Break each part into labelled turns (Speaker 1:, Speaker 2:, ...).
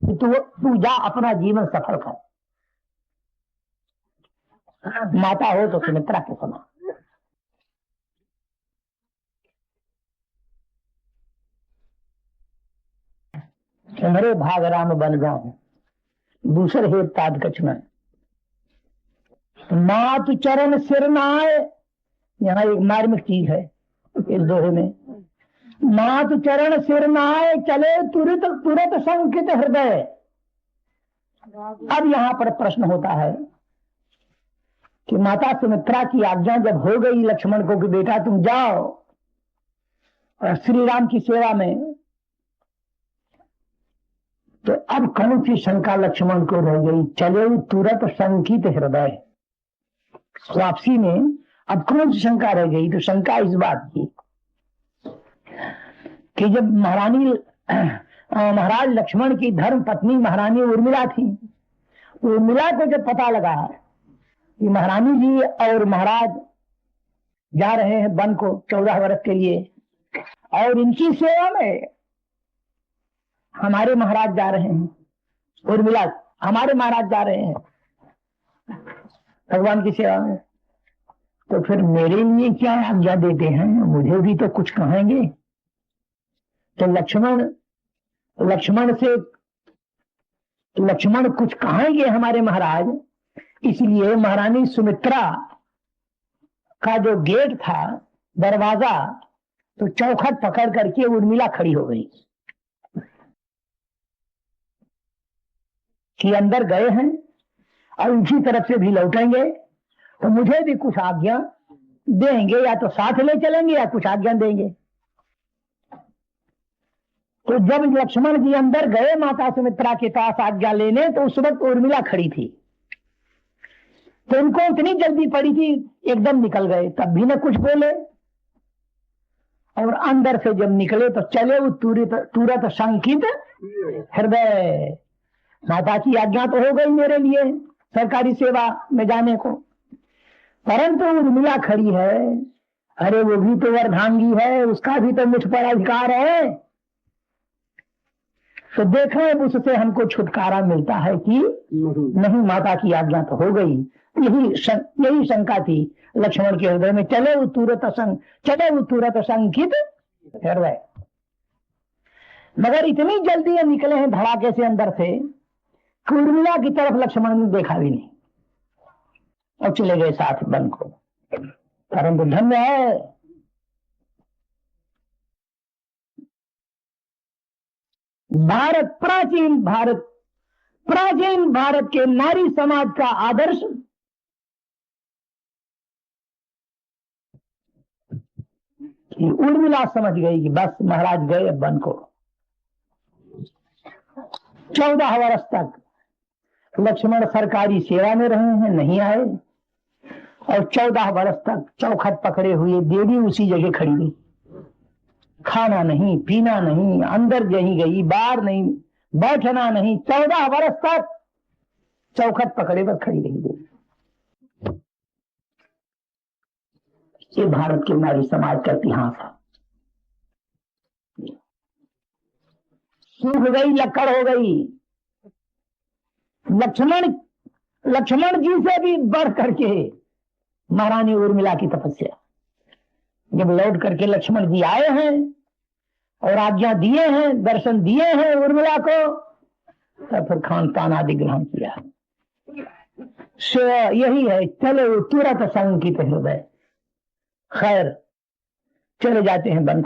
Speaker 1: कि तू जा अपना जीवन सफल कर। माता हो तो सुमित्रा के समान। तुम्हारे भाग राम बन जाऊं, दूसरे हे ताद कछुआ। मात चरण सिर नाय, यहाँ एक मार्मिक चीज है इस दोहे में। मात चरण सिर नाय, चले तुरत तुरत संकित हृदय। अब यहाँ पर प्रश्न होता है कि माता सुमित्रा की आज्ञा जब हो गई लक्ष्मण को कि बेटा तुम जाओ और श्री राम की सेवा में, तो अब कौन सी शंका लक्ष्मण को रह गई? चले तुरत संकित हृदय। वापसी में अब कौन सी शंका रह गई? तो शंका इस बात की कि जब महाराज लक्ष्मण की धर्म पत्नी महारानी उर्मिला थी, उर्मिला को जब पता लगा कि महारानी जी और महाराज जा रहे हैं वन को 14 वर्ष के लिए, और इनकी सेवा में हमारे महाराज जा रहे हैं, उर्मिला हमारे महाराज जा रहे हैं भगवान की सेवा में, तो फिर मेरे लिए क्या आज्ञा देते हैं? मुझे भी तो कुछ कहेंगे। तो लक्ष्मण कुछ कहेंगे हमारे महाराज, इसलिए महारानी सुमित्रा का जो गेट था, दरवाजा, तो चौखट पकड़ करके उर्मिला खड़ी हो गई कि अंदर गए हैं और उनकी तरफ से भी लौटेंगे, तो मुझे भी कुछ आज्ञा देंगे, या तो साथ ले चलेंगे या कुछ आज्ञा देंगे। तो जब लक्ष्मण जी अंदर गए माता सुमित्रा के पास आज्ञा लेने, तो उस वक्त उर्मिला खड़ी थी, तो उनको इतनी जल्दी पड़ी थी, एकदम निकल गए, तब भी न कुछ बोले। और अंदर से जब निकले तो चले तुरत संकित हृदय। माता की आज्ञा तो हो गई मेरे लिए सरकारी सेवा में जाने को, परंतु उर्मिला खड़ी है, अरे वो भी तो अर्धांगी है, उसका भी तो मुझ पर अधिकार है, तो देखें उससे हमको छुटकारा मिलता है कि नहीं। माता की आज्ञा तो हो गई। यही शंका थी लक्ष्मण के हृदय में। चले तुरत संकित हृदय। मगर इतनी जल्दी निकले हैं धड़ाके से अंदर से, उर्मिला की तरफ लक्ष्मण ने देखा भी नहीं और चले गए साथ वन को। परंतु धन्य है प्राचीन भारत के नारी समाज का आदर्श कि उर्मिला समझ गई कि बस महाराज गए वन को। 14 वर्ष तक लक्ष्मण सरकारी सेवा में रहे हैं, नहीं आए, और 14 वर्ष तक चौखट पकड़े हुए देवी उसी जगह खड़ी रही, खाना नहीं, पीना नहीं, अंदर यहीं गई, बाहर नहीं, बैठना नहीं, 14 वर्ष तक चौखट पकड़े बस खड़ी रही देवी। ये भारत के नारी समाज का इतिहास है। सूख गई, लक्कड़ हो गई। लक्ष्मण जी से भी बढ़ करके महारानी उर्मिला की तपस्या। जब लौट करके लक्ष्मण जी आए हैं और आज्ञा दिए हैं, दर्शन दिए हैं उर्मिला को, तब फिर खान पान आदि ग्रहण किया। यही है, चले तुरत संकित हृदय। खैर, चले जाते हैं वन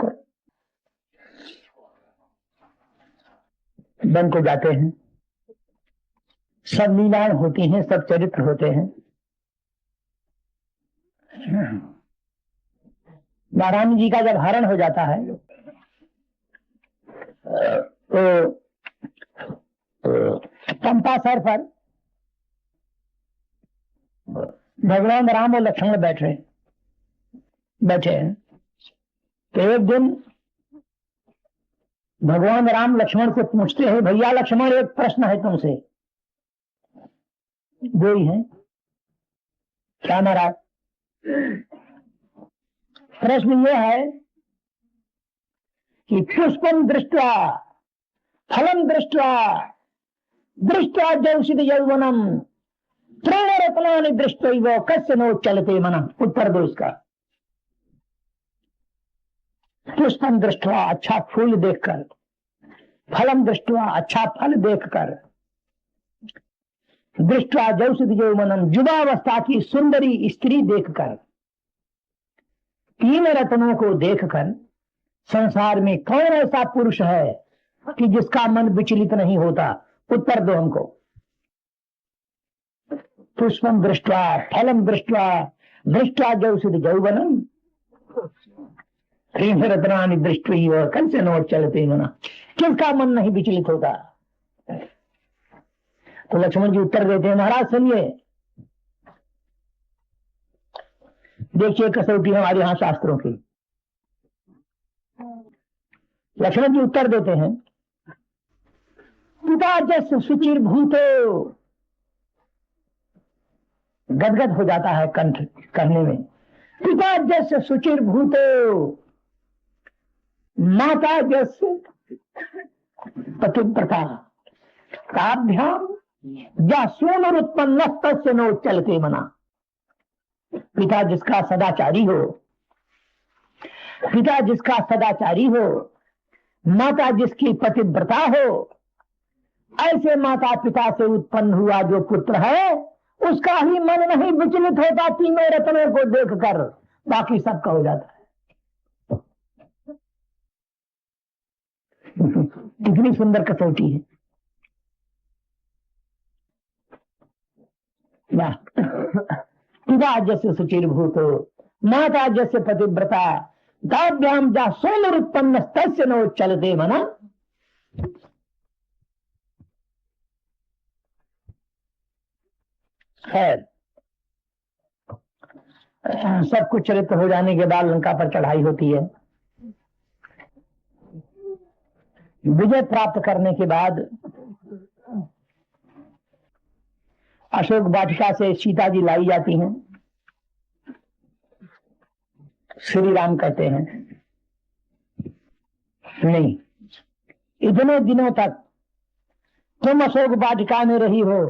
Speaker 1: को जाते हैं, सब लीलाएं होती हैं, सब चरित्र होते हैं। महारानी जी का जब हरण हो जाता है तो चंपासर पर भगवान राम और लक्ष्मण बैठे हैं। तो एक दिन भगवान राम लक्ष्मण को पूछते हैं, भैया लक्ष्मण एक प्रश्न है तुमसे। वही है क्या महाराज? प्रश्न यह है कि पुष्पम दृष्ट्वा फलम दृष्ट्वा दृष्टा जौषित यौवनम त्रीण रत्नानि दृष्टैव कस्य नो चलते मनः। उत्तर दो इसका। पुष्पम दृष्टवा, अच्छा फूल देखकर, फलम दृष्टवा, अच्छा फल देखकर, दृष्टवा जौषित यौवनम, युवावस्था की सुंदरी स्त्री देखकर, तीन रत्नों को देखकर संसार में कौन ऐसा पुरुष है कि जिसका मन विचलित नहीं होता? उत्तर दो हमको। पुष्पम दृष्टवा, फलम दृष्टवा, दृष्टवा जौषित यौवनम, तीन रत्नानि दृष्टैव कस्य नो चलते मनः। किसका मन नहीं विचलित होता? तो लक्ष्मण जी उत्तर देते हैं, महाराज सुनिए, देखिए कसौटी हमारे यहां शास्त्रों की। लक्ष्मण जी उत्तर देते हैं, पिता जस सुचिर भूतो, गदगद हो जाता है कंठ कहने में, पिता जस सुचिर भूतो, माता जस पतिव्रता, ताभ्याम या सोनुरुत्पन्न तस्य नो चलते मना। पिता जिसका सदाचारी हो, पिता जिसका सदाचारी हो, माता जिसकी पतिव्रता हो, ऐसे माता पिता से उत्पन्न हुआ जो पुत्र है उसका ही मन नहीं विचलित होता तीनों रत्नों को देखकर, बाकी सबका हो जाता है। कितनी सुंदर कसौटी है। पिता जैसे सुचिर भूतो, माता जैसे पतिव्रता, दाभ्याम जा सोनुरुत्पन्न तस्य नो चलते मना। खैर, सब कुछ चरित्र हो जाने के बाद लंका पर चढ़ाई होती है। विजय प्राप्त करने के बाद अशोक वाटिका से सीता जी लाई जाती हैं। श्री राम कहते हैं, नहीं, इतने दिनों तक तुम अशोक वाटिका में रही हो,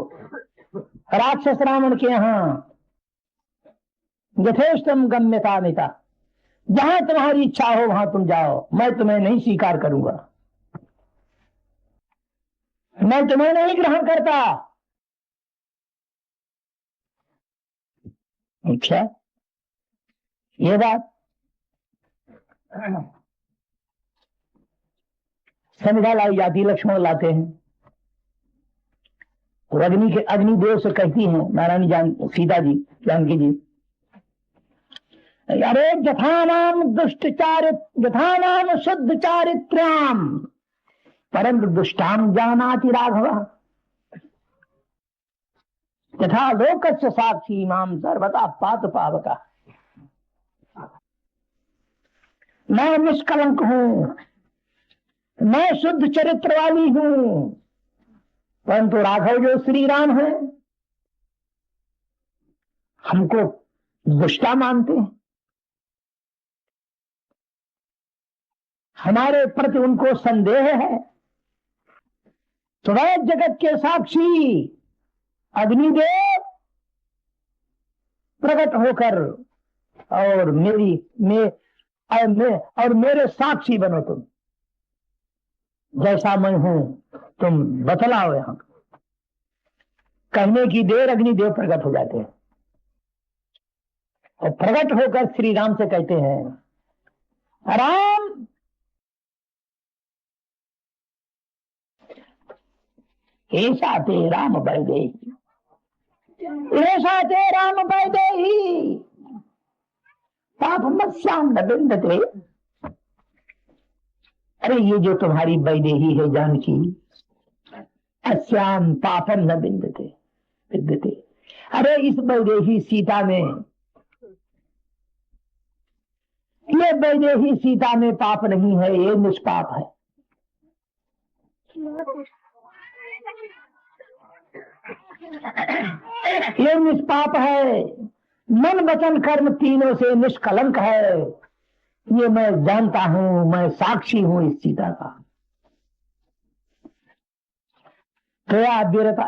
Speaker 1: राक्षस रावण के यहां यथेष्टम गम्यता मिता, जहां तुम्हारी इच्छा हो वहां तुम जाओ, मैं तुम्हें नहीं स्वीकार करूंगा, मैं तुम्हें नहीं ग्रहण करता। अच्छा, ये बात संध्या लाई जाती, लक्ष्मण लाते हैं। और अग्निदेव से कहती हैं नारायणी सीता जी, जानकी जी, अरे यथानाम यथानाम शुद्ध चारित्र्याम परंतु दुष्टाम जानाति राघव, तथा लोकस्य साक्षी माम सर्वथा पात पावका। मैं निष्कलंक हूं, मैं शुद्ध चरित्र वाली हूं, परंतु राघव जो श्री राम है हमको दुष्टा मानते हैं, हमारे प्रति उनको संदेह है। तो वह जगत के साक्षी अग्निदेव प्रकट होकर और मेरे साक्षी बनो, तुम जैसा मैं हूं तुम बतलाओ। यहां कहने की देर अग्निदेव प्रकट हो जाते हैं और प्रकट होकर श्री राम से कहते हैं, राम ऐसा ते राम वैदेही, ऐसा ते राम वैदेही, पाप मत्स्याम न बिंदते। अरे ये जो तुम्हारी वैदेही है जानकी, अस्याम पापम न बिंदते। अरे इस वैदेही सीता में, ये वैदेही सीता में पाप नहीं है, ये निष्पाप है। ये निष्पाप है, मन वचन कर्म तीनों से निष्कलंक है। ये मैं जानता हूं, मैं साक्षी हूं इस सीता का। त्वया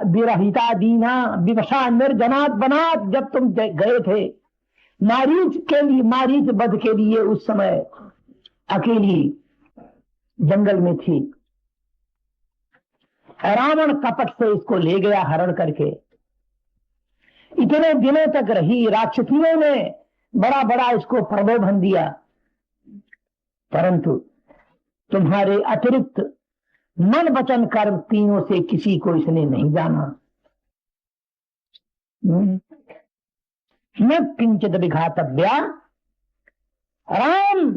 Speaker 1: विरहिता दीना विवशा निर्जनात बनात, जब तुम गए थे मारीच के लिए, मारीच वध के लिए, उस समय अकेली जंगल में थी। रावण कपट से इसको ले गया हरण करके। इतने दिनों तक रही, राक्षसियों ने बड़ा बड़ा इसको प्रलोभन दिया, परंतु तुम्हारे अतिरिक्त मन वचन कर्म तीनों से किसी को इसने नहीं जाना। न किंचित विघातव्या। राम,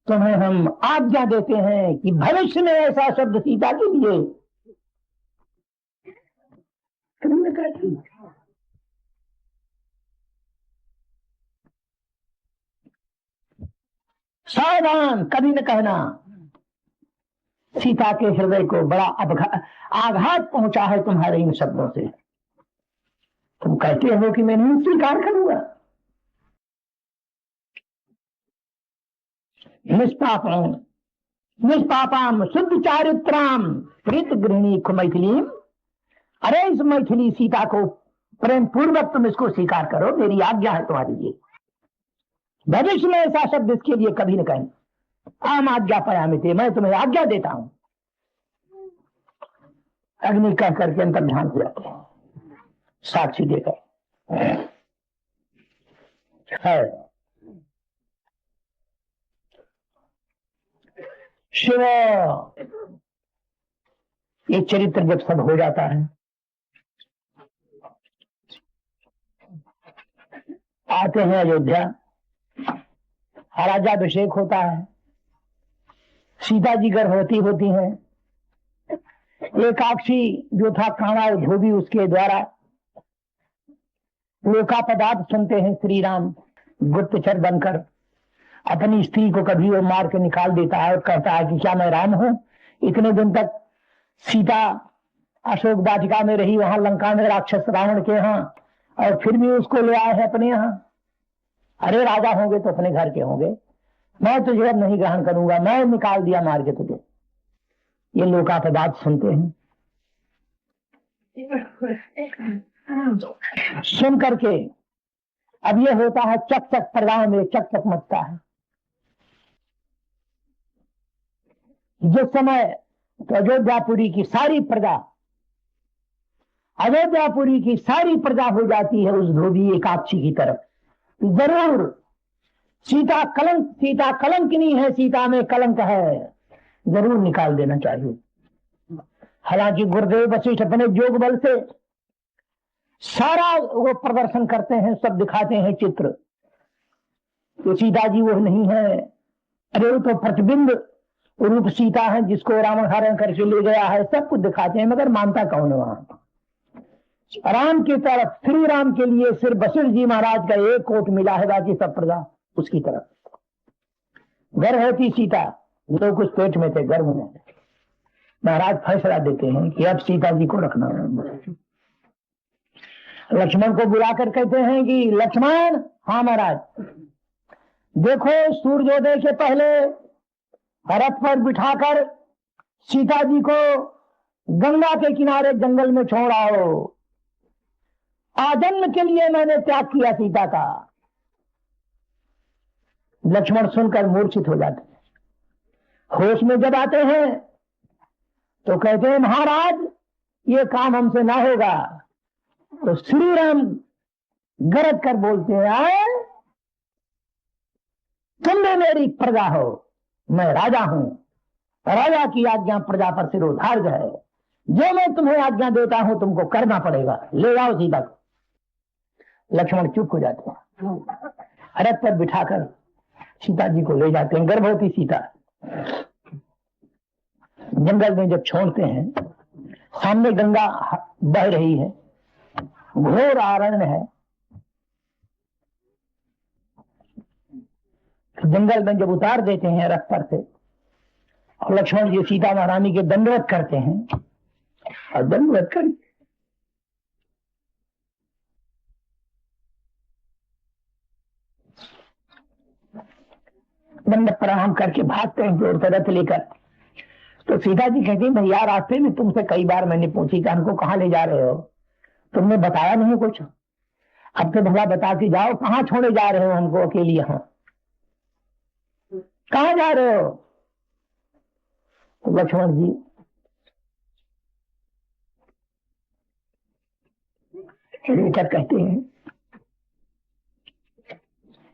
Speaker 1: तुम्हें हम आज्ञा देते हैं कि भविष्य में ऐसा शब्द सीता के लिए सावधान, कभी न कहना। सीता के हृदय को बड़ा आघात पहुंचा है तुम्हारे इन शब्दों से। तुम कहते हो कि मैं नहीं स्वीकार करूंगा। निष्पापम निष्पापाम शुद्ध चारित्राम प्रीत गृहिणी मैथिली। अरे इस मैथिली सीता को प्रेम पूर्वक तुम इसको स्वीकार करो, मेरी आज्ञा है तुम्हारी ये। भविष्य में ऐसा शब्द इसके लिए कभी न कहें। आम आज्ञा पयामिते, मैं तुम्हें आज्ञा देता हूं। अग्नि कह करके अंतर ध्यान हो जाते हैं, साक्षी देकर है। शिव, ये चरित्र जब सब हो जाता है, आते हैं अयोध्या, राज्याभिषेक होता है, सीता जी गर्भवती होती हैं। एकाक्षी जो था काणा धोबी, उसके द्वारा लोकापदार्थ सुनते हैं। श्री राम गुप्तचर बनकर अपनी स्त्री को कभी वो मार के निकाल देता है और कहता है कि क्या मैं राम हूं? इतने दिन तक सीता अशोक वाटिका में रही, वहां लंका में राक्षस रावण के यहाँ, और फिर भी उसको ले आए हैं अपने यहाँ। अरे राजा होंगे तो अपने घर के होंगे, मैं तुझे अब नहीं ग्रहण करूंगा, मैं निकाल दिया मार के तुझे। ये लोकापदार्थ सुनते हैं। सुन करके अब ये होता है, चक चक प्रजा में चक चक मचता है। जिस समय तो अयोध्यापुरी की सारी प्रजा, अयोध्यापुरी की सारी प्रजा हो जाती है उस धोबी एकाक्षी की तरफ। जरूर सीता कलंकिनी है, सीता में कलंक है, जरूर निकाल देना चाहिए। हालांकि गुरुदेव वशिष्ठ अपने योग बल से सारा वो प्रदर्शन करते हैं, सब दिखाते हैं चित्र, तो सीता जी वो नहीं है। अरे वो तो प्रतिबिंब रूप सीता है जिसको रावण हरण करके ले गया है, सब कुछ दिखाते हैं, मगर मानता कौन है वहां? राम की तरफ, श्री राम के लिए सिर्फ वशिष्ठ जी महाराज का एक कोट मिला है, बाकी सब प्रजा उसकी तरफ। गर्भवती सीता, लोग कुछ पेट में थे, गर्भ में। महाराज फैसला देते हैं कि अब सीता जी को रखना है। लक्ष्मण को बुलाकर कहते हैं कि लक्ष्मण, हाँ महाराज, देखो सूर्योदय से पहले रथ पर बिठाकर सीता जी को गंगा के किनारे जंगल में छोड़ आओ। आजन्म के लिए मैंने त्याग किया सीता का। लक्ष्मण सुनकर मूर्छित हो जाते हैं। होश में जब आते हैं तो कहते हैं महाराज ये काम हमसे ना होगा। तो श्री राम गरज कर बोलते हैं, तुम भी मेरी प्रजा हो, मैं राजा हूं, राजा की आज्ञा प्रजा पर सिरोधार्य है। जो मैं तुम्हें आज्ञा देता हूं तुमको करना पड़ेगा, ले जाओ सीता को। लक्ष्मण चुप हो जाते हैं, रथ पर बिठाकर सीता जी को ले जाते हैं। गर्भवती सीता जंगल में जब छोड़ते हैं, सामने गंगा बह रही है, घोर अरण्य है। जंगल में जब उतार देते हैं रथ पर से, और लक्ष्मण जी सीता महारानी के दंडवत करते हैं, और दंडवत कर दंड प्रणाम करके भागते हैं जोड़कर रथ लेकर। तो सीता जी कहती भैया रास्ते में तुमसे कई बार मैंने पूछी कि हमको कहाँ ले जा रहे हो, तुमने बताया नहीं कुछ, अब तो भला बता के जाओ कहाँ छोड़े जा रहे हो हमको अकेली, यहाँ कहाँ जा रहे हो। तो लक्ष्मण जी लेकर कहते हैं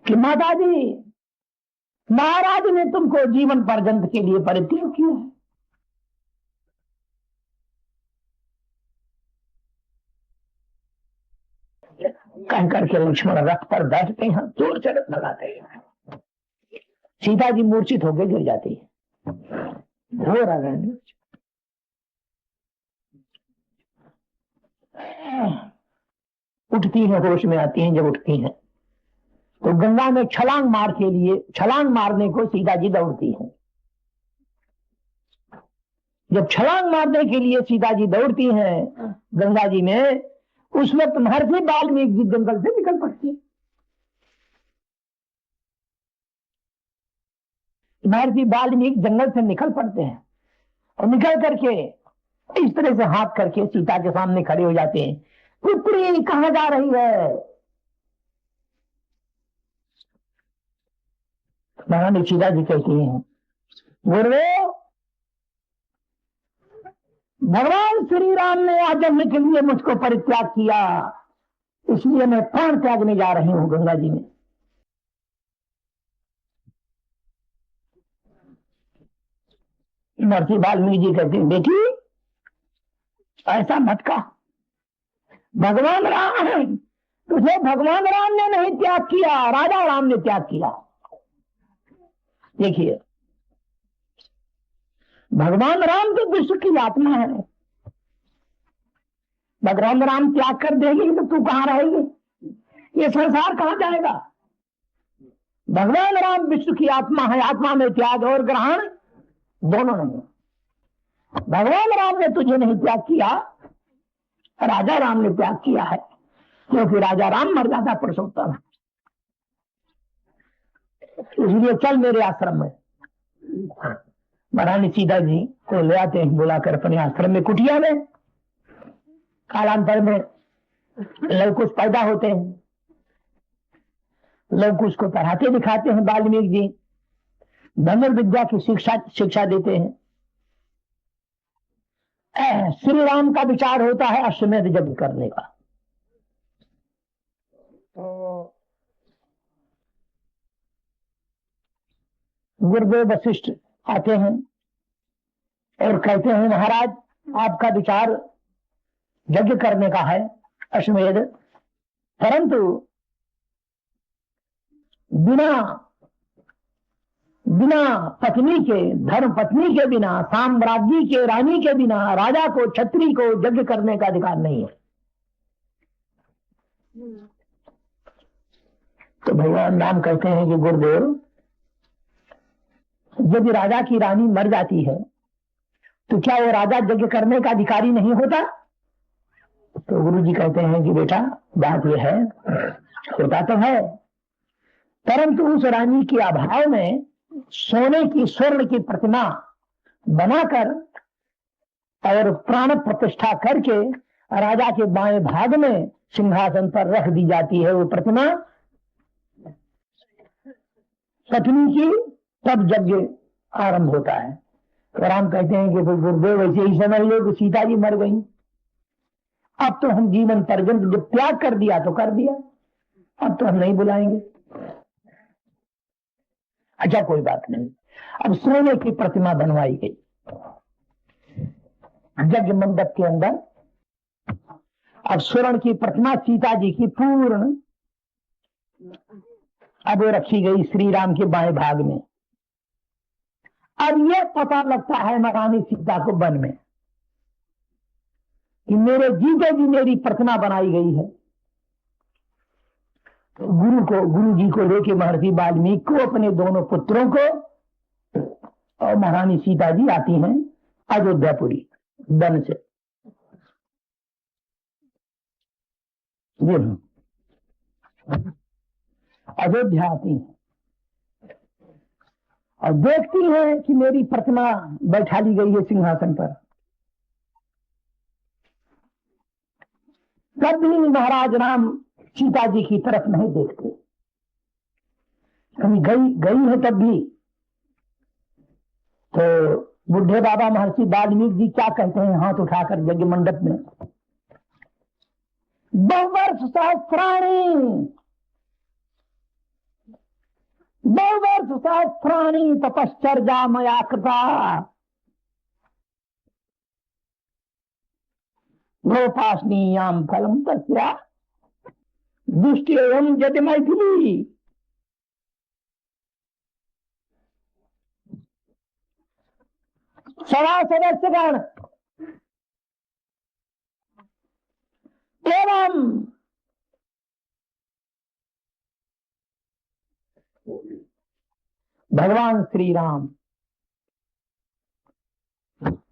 Speaker 1: कि माता जी महाराज ने तुमको जीवन पर्यंत के लिए परित्याग किया है। कह करके लक्ष्मण रथ पर बैठते हैं, जोर से रथ लगाते हैं। सीता जी मूर्छित होकर गिर जाती है, हो रहा है, उठती हैं, होश में आती हैं। जब उठती हैं तो गंगा में छलांग मारने को सीता जी दौड़ती हैं। जब छलांग मारने के लिए सीता जी दौड़ती हैं गंगा जी में, उस वक्त महर्षि वाल्मीकि जंगल से निकल पड़ती है। महर्षि वाल्मीकि जंगल से निकल पड़ते हैं और निकल करके इस तरह से हाथ करके सीता के सामने खड़े हो जाते हैं। पुत्री कहाँ जा रही है। महारानी सीता जी कहती हैं गुरुदेव भगवान श्री राम ने आज जन्म के लिए मुझको परित्याग किया, इसलिए मैं प्राण त्यागने जा रही हूं गंगा जी में। महर्षि वाल्मीकि जी कहते हैं बेटी ऐसा मत कहा, भगवान राम तुझे भगवान राम ने नहीं त्याग किया, राजा राम ने त्याग किया। देखिए भगवान राम तो विश्व की आत्मा है, भगवान राम त्याग कर देंगे तो तू कहां रहेगी, ये संसार कहां जाएगा। भगवान राम विश्व की आत्मा है, आत्मा में त्याग और ग्रहण दोनों नहीं। भगवान राम ने तुझे नहीं त्याग किया, राजा राम ने त्याग किया है, क्योंकि राजा राम मर्यादा पुरुषोत्तम है। इसलिए चल मेरे आश्रम में। महारानी सीता जी को ले आते हैं बुलाकर अपने आश्रम में, कुटिया में। कालांतर में लवकुश पैदा होते हैं, लवकुश को पढ़ाते दिखाते हैं वाल्मीकि जी, धनुर्विद्या की शिक्षा देते हैं। श्री राम का विचार होता है अश्वमेध यज्ञ करने का। गुरुदेव वशिष्ठ आते हैं और कहते हैं महाराज आपका विचार यज्ञ करने का है अश्वमेध, परंतु बिना पत्नी के, धर्म पत्नी के बिना, साम्राज्य के रानी के बिना राजा को, क्षत्रिय को यज्ञ करने का अधिकार नहीं है। तो भगवान राम कहते हैं कि गुरुदेव यदि राजा की रानी मर जाती है तो क्या वो राजा यज्ञ करने का अधिकारी नहीं होता। तो गुरु जी कहते हैं कि बेटा बात यह है, होता तो है, परंतु उस रानी के अभाव में सोने की, स्वर्ण की प्रतिमा बनाकर और प्राण प्रतिष्ठा करके राजा के बाएं भाग में सिंहासन पर रख दी जाती है वो प्रतिमा पत्नी की, तब यज्ञ आरंभ होता है। तो राम कहते हैं कि गुरुदेव ऐसे ही समझ लो कि सीता जी मर गई, अब तो हम जीवन पर्यंत जब त्याग कर दिया तो कर दिया, अब तो हम नहीं बुलाएंगे। अच्छा कोई बात नहीं। अब सोने की प्रतिमा बनवाई गई यज्ञ मंडप के अंदर। अब स्वर्ण की प्रतिमा सीता जी की पूर्ण अब वो रखी गई श्री राम के बाएं भाग में। अब यह पता लगता है महारानी सीता को वन में कि मेरे जीते जी मेरी प्रतिमा बनाई गई है। तो गुरु जी को लेके महर्षि वाल्मीकि को, अपने दोनों पुत्रों को, और महारानी सीता जी आती हैं अयोध्यापुरी वन से। अयोध्या आती है और देखती हैं कि मेरी प्रतिमा बैठा ली गई है सिंहासन पर। कभी महाराज राम सीता जी की तरफ नहीं देखते, कभी गई है तब भी। तो बुढ़े बाबा महर्षि वाल्मीकि जी क्या कहते हैं हाथ उठाकर यज्ञ मंडप में, बहुवर्ष सहस्राणि तपश्चर्या मया कृता गोपासनीयाम फलम तस्या दुष्टेयम यदि मैथिली। सभा सदस्यगण एवं भगवान श्री राम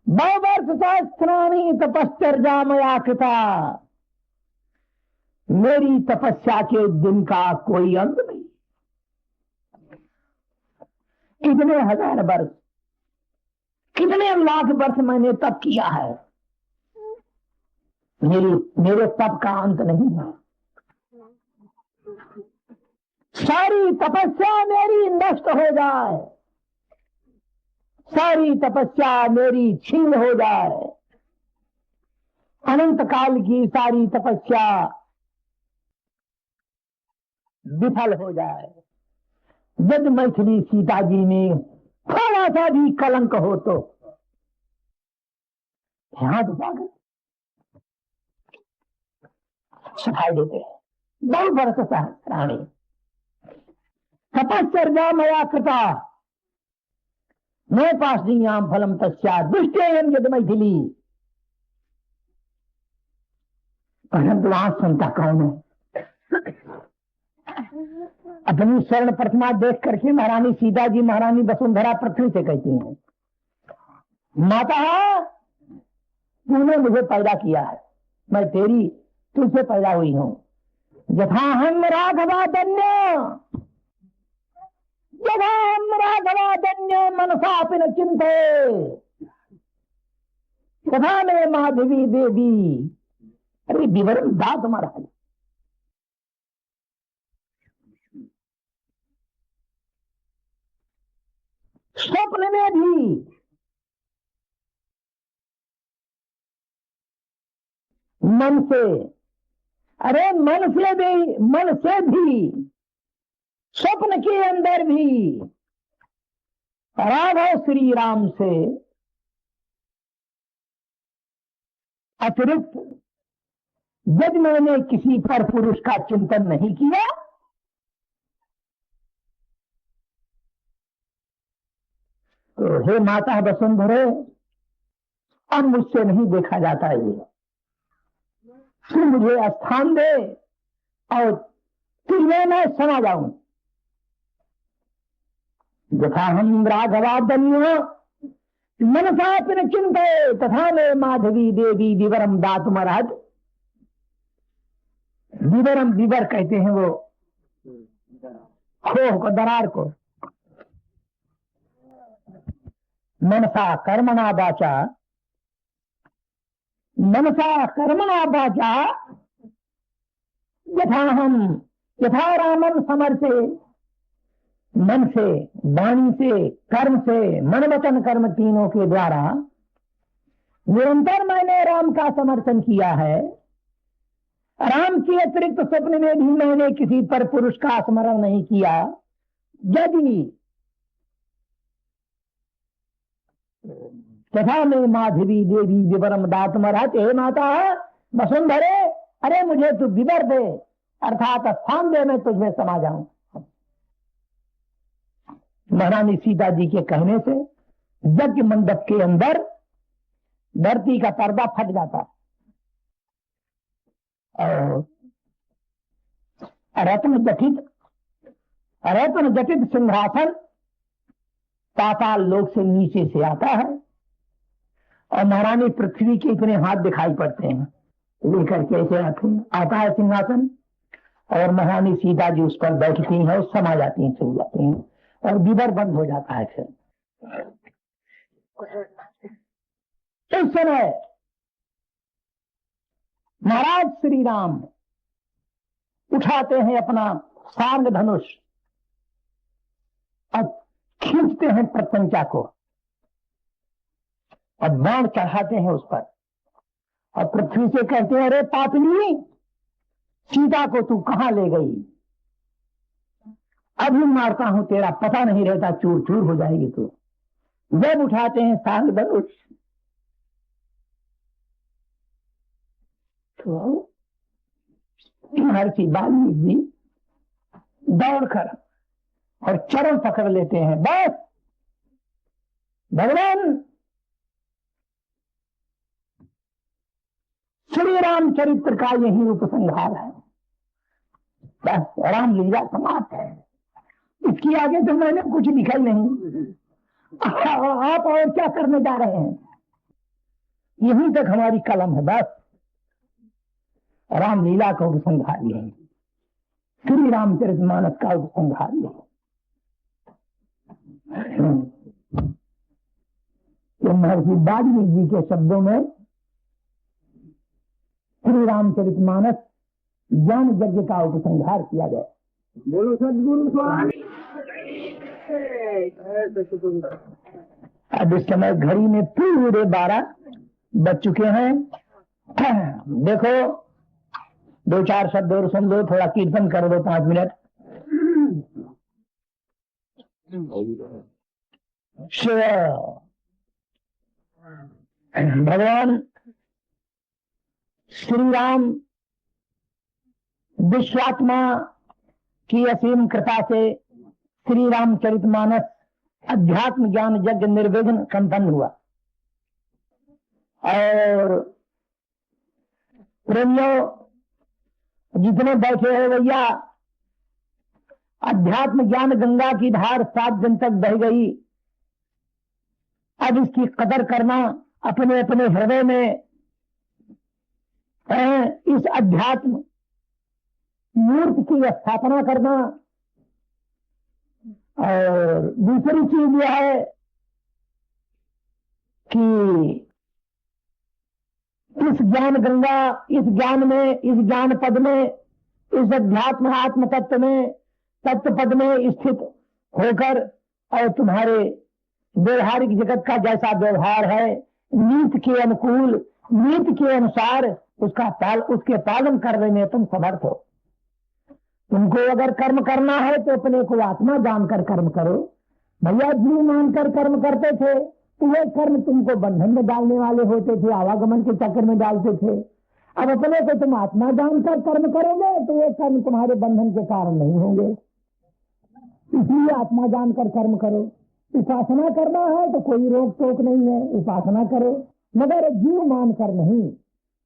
Speaker 1: बहुवर्ष सहस्राणि तपश्चर्या मया कृता, मेरी तपस्या के दिन का कोई अंत नहीं। कितने हजार वर्ष, कितने लाख वर्ष मैंने तप किया है, मेरे तप का अंत नहीं है। सारी तपस्या मेरी नष्ट हो जाए, सारी तपस्या मेरी छीन हो जाए, अनंत काल की सारी तपस्या विफल हो जाए, यदि मैथिली सीता जी में थोड़ा सा भी कलंक हो तो हाथ उठाकर सिखाई देते हैं। बहुवर्ष सहस्राणि तपश्चर्या मया कृता मैं पासनीयाम फलम तस्या दुष्टेयम यदि मैथिली। परंतु वहां सुनता कौन है? अपनी स्वर्ण प्रतिमा देख करके महारानी सीता जी महारानी वसुंधरा पृथ्वी से कहती हैं, माता तूने मुझे पैदा किया है, मैं तेरी तुझसे पैदा हुई हूं। यथा हम राघवादन्य मनसापि न चिंते तथा में माधवी देवी। अरे विवरण दा तुम्हारा स्वप्न में भी मन से, अरे मन से भी स्वप्न के अंदर भी राघव श्री राम से अतिरिक्त यदि मैंने किसी पर पुरुष का चिंतन नहीं किया तो हे माता वसुंधरे अब मुझसे नहीं देखा जाता ये, तू मुझे स्थान दे और तुझमें मैं समा जाऊं। यथा हम राघवादन्य मनसापि न चिंते तथा में माधवी देवी विवरम दातुमर्हत। विवरम, विवर कहते हैं वो खोह को, दरार को। मनसा कर्मणा वाचा, मनसा कर्मणा वाचा यथा रामन समर्थे, मन से, वाणी से, कर्म से, मन वचन कर्म तीनों के द्वारा निरंतर मैंने राम का समर्थन किया है। राम के अतिरिक्त स्वप्न में भी मैंने किसी पर पुरुष का स्मरण नहीं किया। यदि तथा में माधवी देवी विवरम दातुमर्हत, हे माता वसुंधरे अरे मुझे तू विवर दे, अर्थात स्थान दे, मैं तुझमें समा जाऊं। महारानी सीता जी के कहने से यज्ञ मंडप के अंदर धरती का पर्दा फट जाता और रत्न जटित सिंहासन पाताल लोक से नीचे से आता है और महारानी पृथ्वी के इतने हाथ दिखाई पड़ते हैं, लेकर कैसे आता है सिंहासन और महारानी सीता जी उस पर बैठती हैं और समा जाती हैं, चली जाती हैं। और विवर बंद हो जाता है। फिर इस समय महाराज श्री राम उठाते हैं अपना सार्ग धनुष और खींचते हैं प्रपंचा को और बाण चढ़ाते हैं उस पर और पृथ्वी से कहते हैं, अरे पापनी, सीता को तू कहां ले गई? अभी मारता हूं, तेरा पता नहीं रहता, चूर चूर हो जाएगी तू। जब उठाते हैं सार्ग धनुष तो महर्षि वाल्मीकि जी दौड़कर और चरण पकड़ लेते हैं। बस भगवान श्री रामचरित्र का यही उपसंहार है। बस रामलीला समाप्त है। इसके आगे तो मैंने कुछ लिखा ही नहीं। आप और क्या करने जा रहे हैं? यहीं तक हमारी कलम है। बस रामलीला का उपसंहार यही, श्री रामचरितमानस का उपसंहार यही। तो महर्षि वाल्मीकि जी के शब्दों में श्री रामचरितमानस ज्ञान यज्ञ का उपसंहार किया गया। बोलो सद्गुरु स्वामी। अब इस समय घड़ी में पूरे 12 बज चुके हैं। देखो, 2-4 शब्द और सुन लो, थोड़ा कीर्तन कर दो 5 मिनट। भगवान श्री राम विश्वात्मा की असीम कृपा से श्री रामचरितमानस अध्यात्म ज्ञान यज्ञ निर्विघ्न संपन्न हुआ। और प्रेमियों जितने बैठे हो भैया, अध्यात्म ज्ञान गंगा की धार 7 दिन तक बह गई। अब इसकी कदर करना, अपने अपने हृदय में इस अध्यात्म मूर्ति की स्थापना करना। और दूसरी चीज यह है कि इस ज्ञान गंगा, इस ज्ञान में, इस ज्ञान पद में, इस अध्यात्म आत्म तत्व में, तत्व पद में स्थित होकर और तुम्हारे व्यवहारिक जगत का जैसा व्यवहार है, नीति के अनुकूल, नीति के अनुसार उसके पालन करने में तुम समर्थ हो। तुमको अगर कर्म करना है तो अपने को आत्मा जानकर कर्म करो। भैया जीव मानकर कर्म करते थे तो ये कर्म तुमको बंधन में डालने वाले होते थे, आवागमन के चक्कर में डालते थे। अब अपने को तुम आत्मा जानकर कर्म करोगे तो ये कर्म तुम्हारे बंधन के कारण नहीं होंगे। इसलिए आत्मा जानकर कर्म करो। उपासना करना है तो कोई रोक टोक नहीं है, उपासना करो, मगर जीव मानकर नहीं।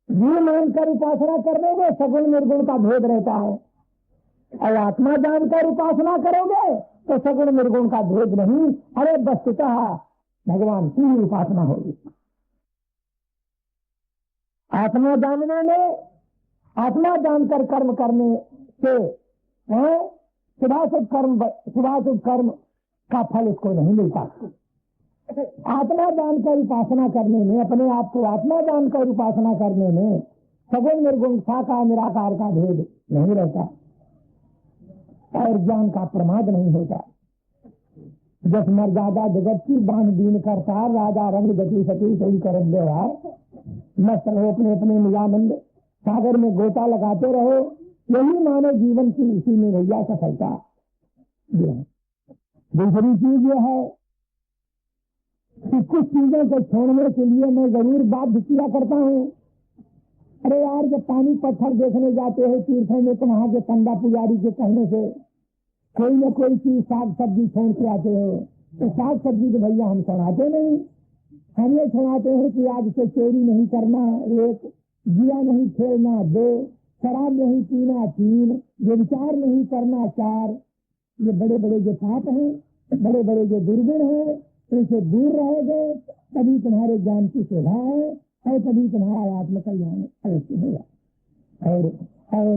Speaker 1: जीव मानकर उपासना करने में सगुण निर्गुण का भेद रहता है, और आत्मा जानकर उपासना करोगे तो सगुण निर्गुण का भेद नहीं। अरे वस्तुतः भगवान की ही उपासना होगी। आत्मा जानने में, आत्मा जानकर कर्म करने से शुभाशुभ कर्म का फल उसको नहीं मिलता। आत्मा जानकर उपासना करने में, अपने आप को आत्मा जानकर उपासना करने में सगुण निर्गुण साकार निराकार का भेद नहीं रहता और ज्ञान का प्रमाद नहीं होता। जस मर्यादा जगत की बांध दीन करता, राजा रंग गति सती सही कर व्यवहार, मस्त रहो अपने अपने निजानंद सागर में गोता लगाते रहो। यही मानव जीवन की इसी में भैया सफलता। दूसरी चीज यह है कि कुछ चीजों को छोड़ने के लिए मैं जरूर बाध्य किया करता हूँ। अरे यार, जब पानी पत्थर देखने जाते हैं तीर्थों में तो वहां के पंडा पुजारी के कहने से कोई न कोई चीज साग सब्जी छोड़ के आते हो, तो साग सब्जी तो भैया हम छोड़ाते नहीं। हम ये छोड़ाते हैं कि आज से चोरी नहीं करना, एक जिया नहीं खेलना, 2 शराब नहीं पीना, 3 व्यभिचार नहीं करना, 4 ये बड़े बड़े जो पाप हैं, बड़े बड़े जो दुर्गुण हैं, इनसे दूर रहोगे तभी तुम्हारे ज्ञान की शोभा है और तभी तुम्हारा आत्म कल्याण अवश्य होगा। और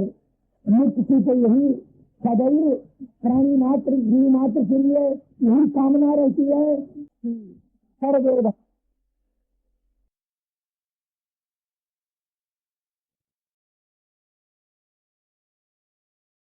Speaker 1: मुक्ति की तो यही सदैव प्राणी मात्र जीव मात्र के लिए यही कामना रहती है सर्वे